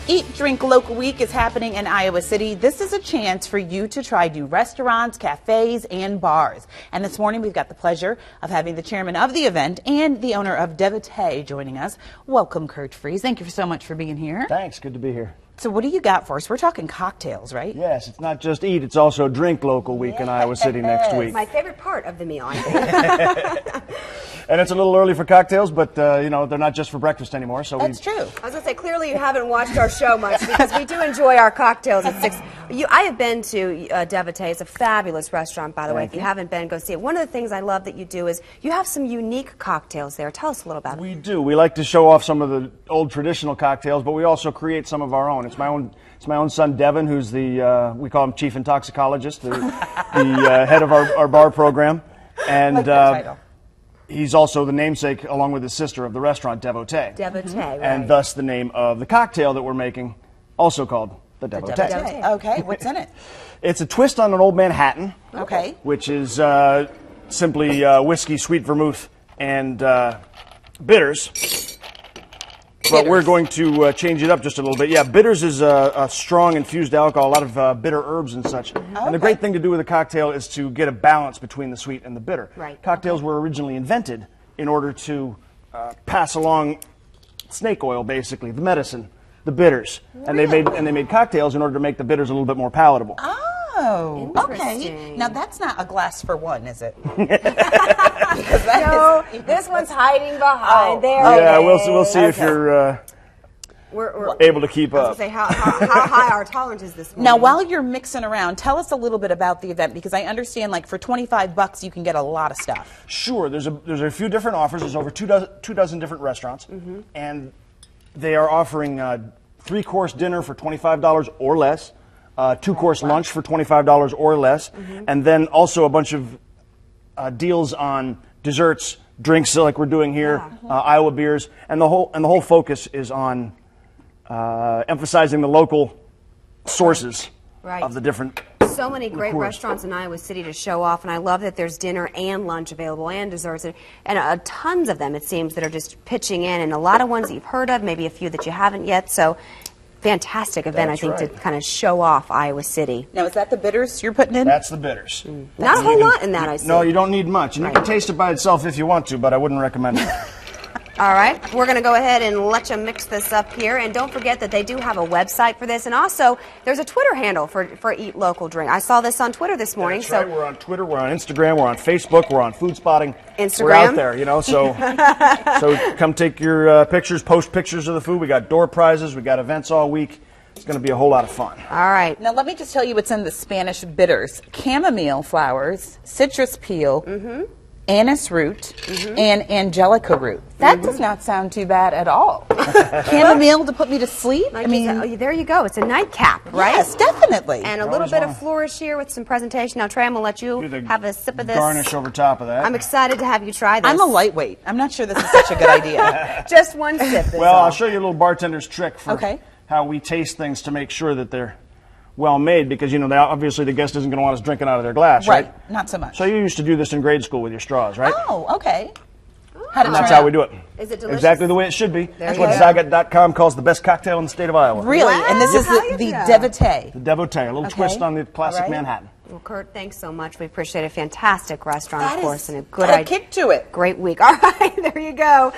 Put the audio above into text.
Eat, Drink Local Week is happening in Iowa City. This is a chance for you to try new restaurants, cafes, and bars. And this morning we've got the pleasure of having the chairman of the event and the owner of Devotay joining us. Welcome, Kurt Friese. Thank you so much for being here. Thanks. Good to be here. So what do you got for us? We're talking cocktails, right? Yes, it's not just eat, it's also Drink Local Week in Iowa City next week. My favorite part of the meal, I think. And it's a little early for cocktails, but you know, they're not just for breakfast anymore. So That's true. I was going to say, clearly you haven't watched our show much because we do enjoy our cocktails at 6. I have been to Devotay. It's a fabulous restaurant, by the way. If you haven't been, go see it. One of the things I love that you do is you have some unique cocktails there. Tell us a little about it. We do. We like to show off some of the old traditional cocktails, but we also create some of our own. It's my own son, Devin, who's the, we call him chief intoxicologist, the head of our bar program. And like that title. He's also the namesake, along with his sister, of the restaurant Devotay. Devotay, right. And thus the name of the cocktail that we're making, also called the Devotay. Devotay. Okay, what's in it? It's a twist on an Old Manhattan. Okay. Which is simply whiskey, sweet vermouth, and bitters. But we're going to change it up just a little bit. Yeah, bitters is a strong infused alcohol, a lot of bitter herbs and such. And the great thing to do with a cocktail is to get a balance between the sweet and the bitter. Right. Cocktails were originally invented in order to pass along snake oil, basically, the medicine, the bitters. And they made cocktails in order to make the bitters a little bit more palatable. Oh, okay. Now that's not a glass for one, is it? No, this one's hiding behind there. Yeah, we'll see if you're we're able to keep I up. was going to say how high our tolerance is this morning. Now, while you're mixing around, tell us a little bit about the event, because I understand, like, for $25 you can get a lot of stuff. Sure. There's a few different offers. There's over two dozen different restaurants, and they are offering 3-course dinner for $25 or less, 2-course lunch for $25 or less, and then also a bunch of deals on desserts, drinks like we're doing here, Iowa beers, and the whole focus is on emphasizing the local sources of the different. So many great restaurants in Iowa City to show off, and I love that there's dinner and lunch available and desserts, and tons of them, it seems, that are just pitching in, and a lot of ones that you've heard of, maybe a few that you haven't yet. So fantastic event, I think, to kind of show off Iowa City. Now, is that the bitters you're putting in? That's the bitters. Not a whole lot in that, I see. No, you don't need much. And you can taste it by itself if you want to, but I wouldn't recommend it. All right, we're going to go ahead and let you mix this up here. And don't forget that they do have a website for this. And also, there's a Twitter handle for Eat Local Drink. I saw this on Twitter this morning. That's right. We're on Twitter, we're on Instagram, we're on Facebook, we're on Food Spotting. Instagram. We're out there, you know, so come take your pictures, post pictures of the food. We got door prizes, we got events all week. It's going to be a whole lot of fun. All right. Now, let me just tell you what's in the Spanish bitters. Chamomile flowers, citrus peel, anise root, and angelica root. That does not sound too bad at all. Chamomile to put me to sleep? I mean, there you go. It's a nightcap, right? Yes, definitely. And a little bit of flourish here with some presentation. Now, Trey, I'm going to let you have a sip of this. Garnish over top of that. I'm excited to have you try this. I'm a lightweight. I'm not sure this is such a good idea. Just one sip. Well, I'll show you a little bartender's trick for Okay. how we taste things to make sure that they're well made, because, you know, obviously the guest isn't going to want us drinking out of their glass, right? Not so much. So you used to do this in grade school with your straws, right? Oh, okay. And that's how we do it. Is it delicious? Exactly the way it should be. That's what go. Zagat.com calls the best cocktail in the state of Iowa. Really? Wow, And this is how you the know? Devotay. The Devotay, a little twist on the classic Manhattan. Well, Kurt, thanks so much. We appreciate a fantastic restaurant, That of course, is and a good got a kick to it. Great week. All right, there you go.